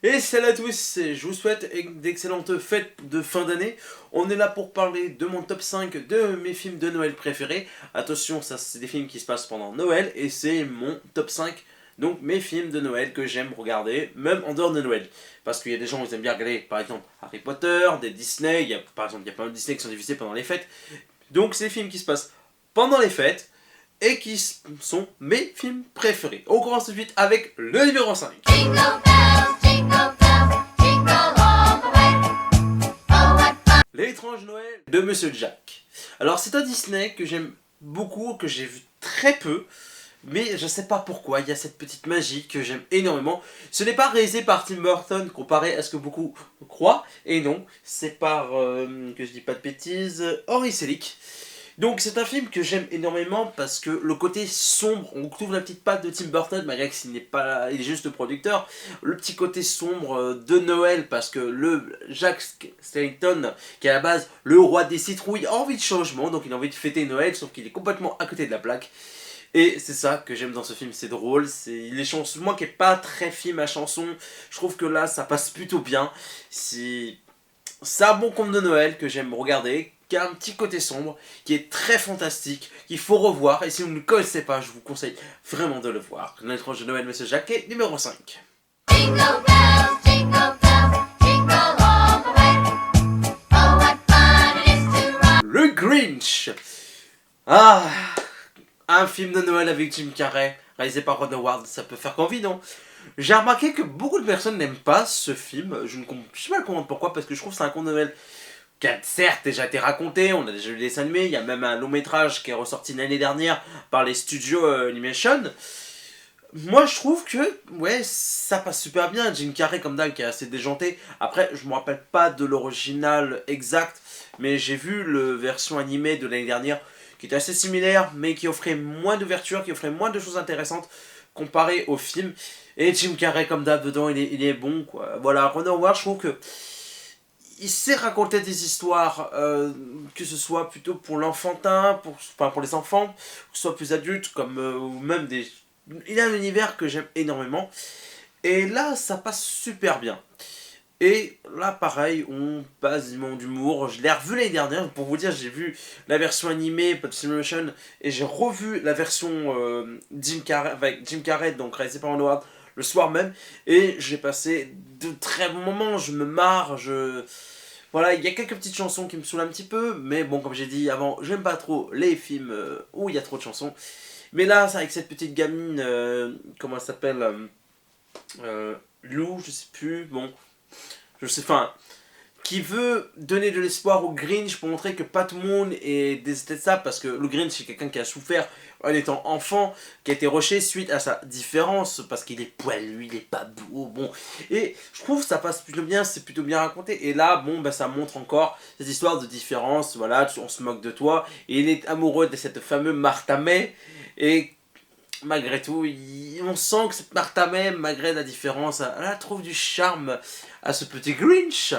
Et salut à tous, je vous souhaite d'excellentes fêtes de fin d'année. On est là pour parler de mon top 5 de mes films de Noël préférés. Attention, ça c'est des films qui se passent pendant Noël et c'est mon top 5. Donc mes films de Noël que j'aime regarder, même en dehors de Noël. Parce qu'il y a des gens qui aiment bien regarder, par exemple, Harry Potter, des Disney, par exemple, il y a pas mal de Disney qui sont diffusés pendant les fêtes. Donc c'est des films qui se passent pendant les fêtes et qui sont mes films préférés. On commence tout de suite avec le numéro 5. L'étrange Noël de Monsieur Jack. Alors c'est un Disney que j'aime beaucoup, que j'ai vu très peu, mais je sais pas pourquoi, il y a cette petite magie que j'aime énormément. Ce n'est pas réalisé par Tim Burton, comparé à ce que beaucoup croient, et non, c'est par, que je dis pas de bêtises, Henry Selick. Donc c'est un film que j'aime énormément parce que le côté sombre, on trouve la petite patte de Tim Burton, malgré qu'il n'est pas, il est juste le producteur. Le petit côté sombre de Noël parce que le Jack Skellington, qui est à la base le roi des citrouilles, a envie de changement, donc il a envie de fêter Noël, sauf qu'il est complètement à côté de la plaque. Et c'est ça que j'aime dans ce film, c'est drôle, c'est les chansons, moi qui n'ai pas très film à chanson, je trouve que là ça passe plutôt bien. C'est un bon conte de Noël que j'aime regarder, qui a un petit côté sombre, qui est très fantastique, qu'il faut revoir, et si vous ne le connaissez pas, je vous conseille vraiment de le voir. L'étrange de Noël, Monsieur Jacquet, numéro 5. Jingle bells, jingle bells, jingle all the way. Oh, what fun it is to ride. Le Grinch. Ah, un film de Noël avec Jim Carrey, réalisé par Ron Howard, ça peut faire qu'envie, non? J'ai remarqué que beaucoup de personnes n'aiment pas ce film, je sais pas comprendre pourquoi, parce que je trouve que c'est un conte de Noël qui a certes déjà été raconté, on a déjà vu le dessin animé, il y a même un long métrage qui est ressorti l'année dernière par les studios Animation. Moi je trouve que ouais ça passe super bien, Jim Carrey comme d'hab qui est assez déjanté. Après je me rappelle pas de l'original exact, mais j'ai vu la version animée de l'année dernière qui était assez similaire mais qui offrait moins d'ouverture, qui offrait moins de choses intéressantes comparé au film. Et Jim Carrey comme d'hab dedans il est bon quoi. Voilà, Ron Howard je trouve que il sait raconter des histoires, que ce soit plutôt pour l'enfantin, pour les enfants, que ce soit plus adultes, comme, ou même des... Il a un univers que j'aime énormément. Et là, ça passe super bien. Et là, pareil, on passe du monde d'humour. Je l'ai revu l'année dernière, pour vous dire, j'ai vu la version animée, Pop Simulation, et j'ai revu la version Jim Carrey, avec Jim Carrey, donc réalisé par Ron Howard, le soir même, et j'ai passé de très bons moments, je me marre, Voilà, il y a quelques petites chansons qui me saoulent un petit peu, mais bon, comme j'ai dit avant, j'aime pas trop les films où il y a trop de chansons. Mais là, c'est avec cette petite gamine, comment elle s'appelle Lou, je sais plus, bon, je sais, enfin, qui veut donner de l'espoir au Grinch pour montrer que pas tout le monde est détestable, parce que le Grinch c'est quelqu'un qui a souffert en étant enfant, qui a été rushé suite à sa différence, parce qu'il est poilu, il est pas beau, bon. Et je trouve que ça passe plutôt bien, c'est plutôt bien raconté. Et là, bon, bah, ça montre encore cette histoire de différence, voilà, on se moque de toi. Et il est amoureux de cette fameuse Martha May, et malgré tout, on sent que cette Martha May, malgré la différence, elle trouve du charme à ce petit Grinch.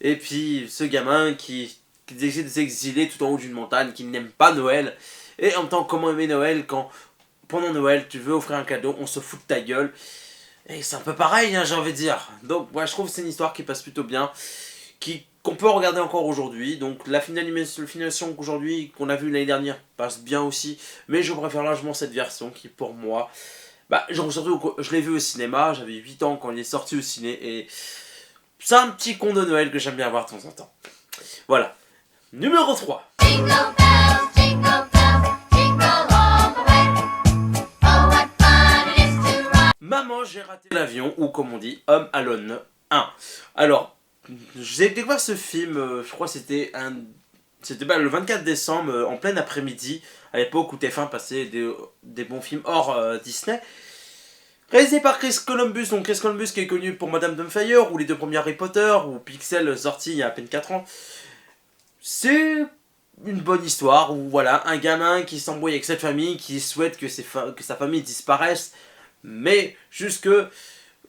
Et puis ce gamin qui décide de s'exiler tout en haut d'une montagne, qui n'aime pas Noël. Et en même temps, comment aimer Noël quand pendant Noël tu veux offrir un cadeau, on se fout de ta gueule. Et c'est un peu pareil, hein, j'ai envie de dire. Donc ouais, je trouve que c'est une histoire qui passe plutôt bien, qu'on peut regarder encore aujourd'hui. Donc la finalisation qu'aujourd'hui, qu'on a vue l'année dernière, passe bien aussi. Mais je préfère largement cette version qui pour moi... Bah, surtout, je l'ai vu au cinéma, j'avais 8 ans quand il est sorti au ciné. Et c'est un petit conte de Noël que j'aime bien voir de temps en temps. Voilà. Numéro 3. Jingle bells, jingle bells, jingle all the way. Oh, what fun it is to ride. Maman, j'ai raté l'avion, ou comme on dit, Home Alone 1. Alors, j'ai découvert ce film, je crois que c'était le 24 décembre, en plein après-midi, à l'époque où TF1 passait des bons films hors Disney. Réalisé par Chris Columbus, donc Chris Columbus qui est connu pour Madame Doubtfire, ou les deux premiers Harry Potter, ou Pixel sorti il y a à peine 4 ans. C'est une bonne histoire où voilà, un gamin qui s'embrouille avec cette famille, qui souhaite que sa famille disparaisse, mais jusque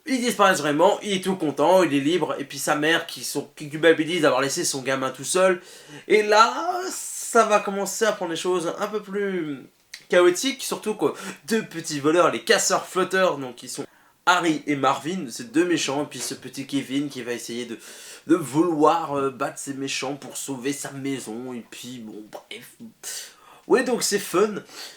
il disparaisse vraiment, il est tout content, il est libre, et puis sa mère qui culpabilise d'avoir laissé son gamin tout seul. Et là, ça va commencer à prendre les choses un peu plus chaotiques, surtout que deux petits voleurs, les casseurs flotteurs, donc qui sont Harry et Marvin, c'est deux méchants, et puis ce petit Kevin qui va essayer de vouloir battre ces méchants pour sauver sa maison, et puis bon, bref. Ouais, donc c'est fun.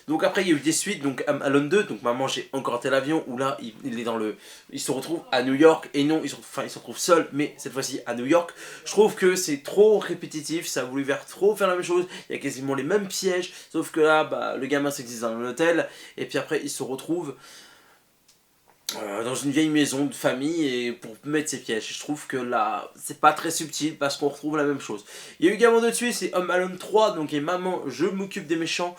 Donc après, il y a eu des suites, donc Alone 2, donc Maman, j'ai encore raté l'avion, où là, il est dans le... Il se retrouve à New York, et non, il se retrouve seul, mais cette fois-ci à New York. Je trouve que c'est trop répétitif, ça a voulu trop faire la même chose, il y a quasiment les mêmes pièges, sauf que là, bah, le gamin s'existe dans un hôtel, et puis après, il se retrouve dans une vieille maison de famille et pour mettre ses pièges. Je trouve que là, c'est pas très subtil parce qu'on retrouve la même chose. Il y a eu également de tuer, c'est Home Alone 3, donc et Maman, je m'occupe des méchants,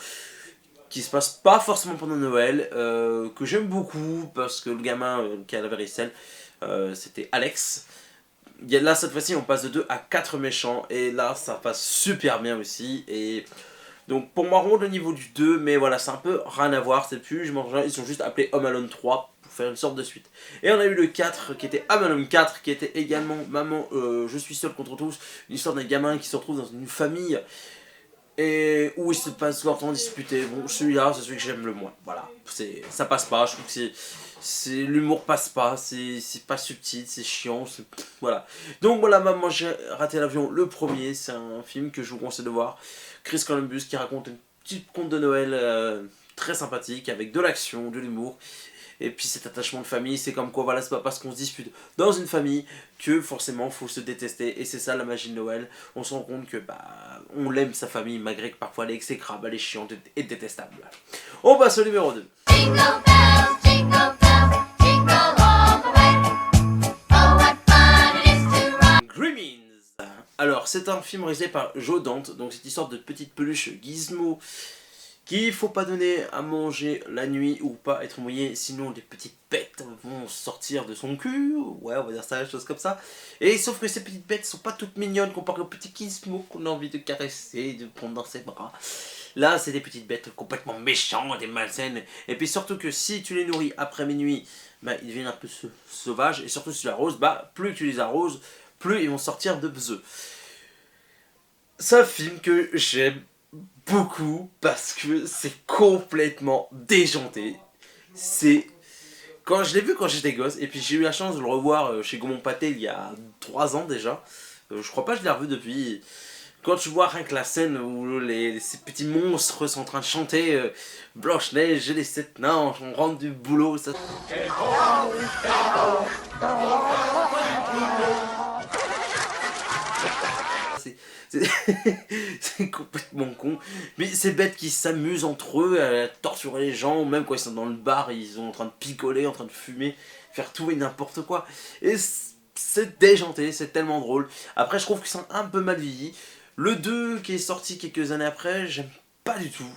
qui se passe pas forcément pendant Noël, que j'aime beaucoup parce que le gamin qui a la varicelle, c'était Alex. Là, cette fois-ci, on passe de 2 à 4 méchants et là, ça passe super bien aussi. Et donc, pour moi, on le niveau du 2, mais voilà, c'est un peu rien à voir, c'est plus, ils sont juste appelés Home Alone 3 pour faire une sorte de suite. Et on a eu le 4 qui était Home Alone 4, qui était également Maman, je suis seul contre tous, une histoire d'un gamin qui se retrouve dans une famille et où ils se passent leur temps disputés. Bon, celui-là, c'est celui que j'aime le moins. Voilà, ça passe pas, je trouve que l'humour passe pas, c'est pas subtil, c'est chiant, voilà. Donc voilà, Maman, j'ai raté l'avion, le premier, c'est un film que je vous conseille de voir. Chris Columbus qui raconte une petite conte de Noël très sympathique, avec de l'action, de l'humour. Et puis cet attachement de famille, c'est comme quoi, voilà, c'est pas parce qu'on se dispute dans une famille que forcément faut se détester. Et c'est ça la magie de Noël. On se rend compte que bah on l'aime sa famille malgré que parfois elle est exécrable, elle est chiante et détestable. On passe au numéro 2. Jingle bells, jingle bells, jingle all the way. Oh, what fun it is to ride. Gremlins. Alors c'est un film réalisé par Joe Dante, donc c'est une sorte de petite peluche gizmo qu'il faut pas donner à manger la nuit ou pas être mouillé, sinon les petites bêtes vont sortir de son cul, ouais on va dire ça, des choses comme ça. Et sauf que ces petites bêtes sont pas toutes mignonnes comparé aux petits gizmos qu'on a envie de caresser, de prendre dans ses bras. Là c'est des petites bêtes complètement méchantes et malsaines, et puis surtout que si tu les nourris après minuit, bah, ils deviennent un peu sauvages, et surtout si tu les arroses, bah plus tu les arroses, plus ils vont sortir de bzeux. C'est un film que j'aime beaucoup parce que c'est complètement déjanté. C'est quand je l'ai vu quand j'étais gosse et puis j'ai eu la chance de le revoir chez Gaumont Pâté il y a 3 ans déjà. Je crois pas que je l'ai revu depuis. Quand tu vois rien que la scène où ces petits monstres sont en train de chanter Blanche-Neige et les 7 nains, on rentre du boulot, ça. C'est complètement con. Mais ces bêtes qui s'amusent entre eux à torturer les gens, même quand ils sont dans le bar, ils sont en train de picoler, en train de fumer, faire tout et n'importe quoi. Et c'est déjanté, c'est tellement drôle. Après, je trouve que c'est un peu mal vieilli. Le 2 qui est sorti quelques années après, j'aime pas du tout.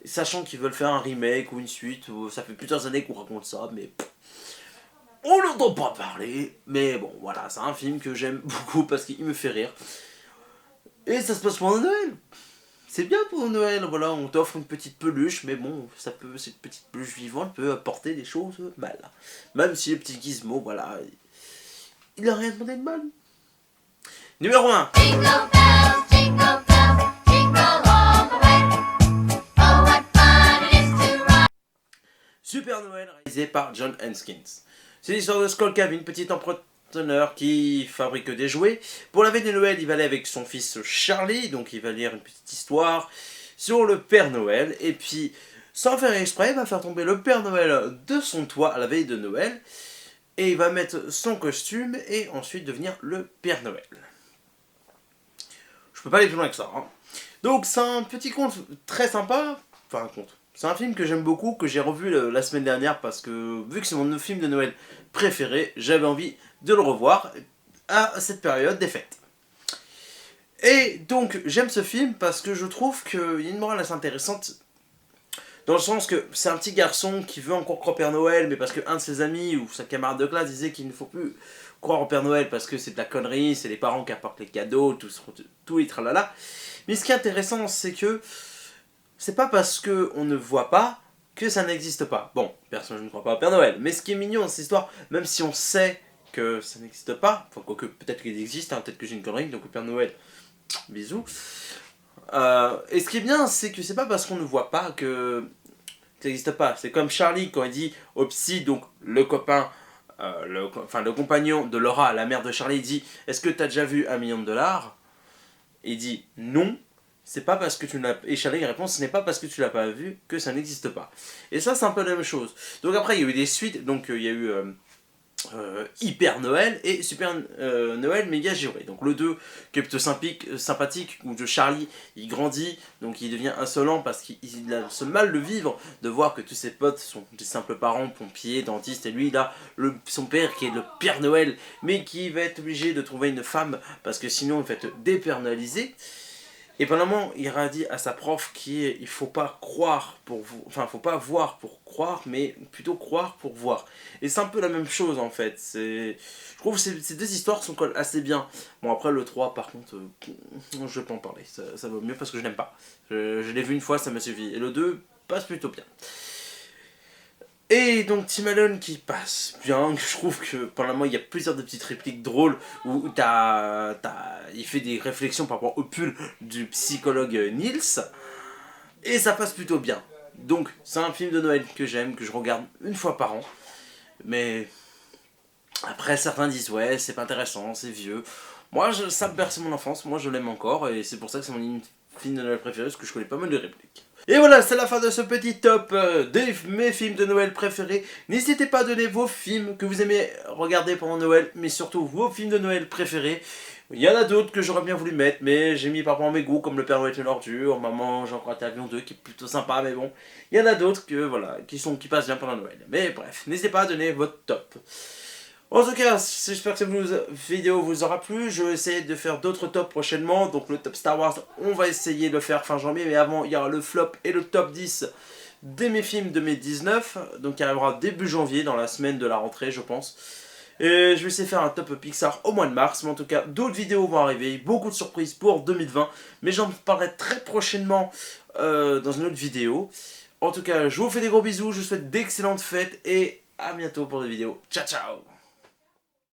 Sachant qu'ils veulent faire un remake ou une suite, ça fait plusieurs années qu'on raconte ça, mais on n'entend pas parler. Mais bon, voilà, c'est un film que j'aime beaucoup parce qu'il me fait rire. Et ça se passe pendant Noël. C'est bien pour Noël, voilà, on t'offre une petite peluche, mais bon, cette petite peluche vivante peut apporter des choses mal. Même si le petit gizmo, voilà, il a rien demandé de mal. Numéro 1. Jingle bells, jingle bells, jingle all the way. Oh, what fun it is to ride. Super Noël, réalisé par John Henskins. C'est l'histoire de Skull Cabin, petit entrepreneur qui fabrique des jouets. Pour la veille de Noël, il va aller avec son fils Charlie, donc il va lire une petite histoire sur le Père Noël, et puis, sans faire exprès, il va faire tomber le Père Noël de son toit à la veille de Noël, et il va mettre son costume, et ensuite devenir le Père Noël. Je peux pas aller plus loin que ça. Hein. Donc c'est un petit conte très sympa, enfin un conte. C'est un film que j'aime beaucoup, que j'ai revu la semaine dernière parce que vu que c'est mon film de Noël préféré, j'avais envie de le revoir à cette période des fêtes. Et donc j'aime ce film parce que je trouve qu'il y a une morale assez intéressante dans le sens que c'est un petit garçon qui veut encore croire au Père Noël, mais parce qu'un de ses amis ou sa camarade de classe disait qu'il ne faut plus croire au Père Noël parce que c'est de la connerie, c'est les parents qui apportent les cadeaux, tout et tralala. Mais ce qui est intéressant, c'est que c'est pas parce qu'on ne voit pas que ça n'existe pas. Bon, personne ne croit pas au Père Noël, mais ce qui est mignon dans cette histoire, même si on sait que ça n'existe pas, enfin quoique peut-être qu'il existe, hein, peut-être que j'ai une connerie, donc au Père Noël, bisous. Et ce qui est bien, c'est que c'est pas parce qu'on ne voit pas que ça n'existe pas. C'est comme Charlie quand il dit au psy, donc le copain le compagnon de Laura, la mère de Charlie, dit « Est-ce que tu as déjà vu $1 million ?» Il dit « Non, c'est pas parce que tu l'as... » Et Charlie répond « Ce n'est pas parce que tu l'as pas vu que ça n'existe pas. » Et ça, c'est un peu la même chose. Donc après, il y a eu des suites, donc il y a eu... Hyper Noël et Super Noël méga géré. Donc le 2 qui est plutôt sympathique, où Charlie il grandit, donc il devient insolent parce qu'il a ce mal de vivre, de voir que tous ses potes sont des simples parents, pompiers, dentistes, et lui il a son père qui est le Père Noël, mais qui va être obligé de trouver une femme parce que sinon il va être dépernalisé. Et pendant un moment, il a dit à sa prof il faut pas croire pour vous, enfin, faut pas voir pour croire, mais plutôt croire pour voir. Et c'est un peu la même chose en fait. Je trouve que ces deux histoires sont assez bien. Bon, après le 3, par contre, je vais pas en parler. Ça vaut mieux parce que je n'aime pas. Je l'ai vu une fois, ça m'a suffi. Et le 2 passe plutôt bien. Et donc Tim Allen qui passe bien, je trouve que pendant un moment il y a plusieurs de petites répliques drôles où il fait des réflexions par rapport au pull du psychologue Niels, et ça passe plutôt bien. Donc c'est un film de Noël que j'aime, que je regarde une fois par an, mais après certains disent ouais c'est pas intéressant, c'est vieux. Moi ça me berce mon enfance, moi je l'aime encore, et c'est pour ça que c'est mon film de Noël préféré, parce que je connais pas mal de répliques. Et voilà, c'est la fin de ce petit top de mes films de Noël préférés. N'hésitez pas à donner vos films que vous aimez regarder pendant Noël, mais surtout vos films de Noël préférés. Il y en a d'autres que j'aurais bien voulu mettre, mais j'ai mis par rapport à mes goûts, comme Le Père Noël est une ordure, Maman, j'ai encore raté Avion 2, qui est plutôt sympa, mais bon. Il y en a d'autres que, voilà, qui passent bien pendant Noël. Mais bref, n'hésitez pas à donner votre top. En tout cas, j'espère que cette vidéo vous aura plu. Je vais essayer de faire d'autres tops prochainement. Donc le top Star Wars, on va essayer de le faire fin janvier. Mais avant, il y aura le flop et le top 10 de mes films de mai 19. Donc il arrivera début janvier, dans la semaine de la rentrée, je pense. Et je vais essayer de faire un top Pixar au mois de mars. Mais en tout cas, d'autres vidéos vont arriver. Beaucoup de surprises pour 2020. Mais j'en parlerai très prochainement dans une autre vidéo. En tout cas, je vous fais des gros bisous. Je vous souhaite d'excellentes fêtes. Et à bientôt pour des vidéos. Ciao, ciao!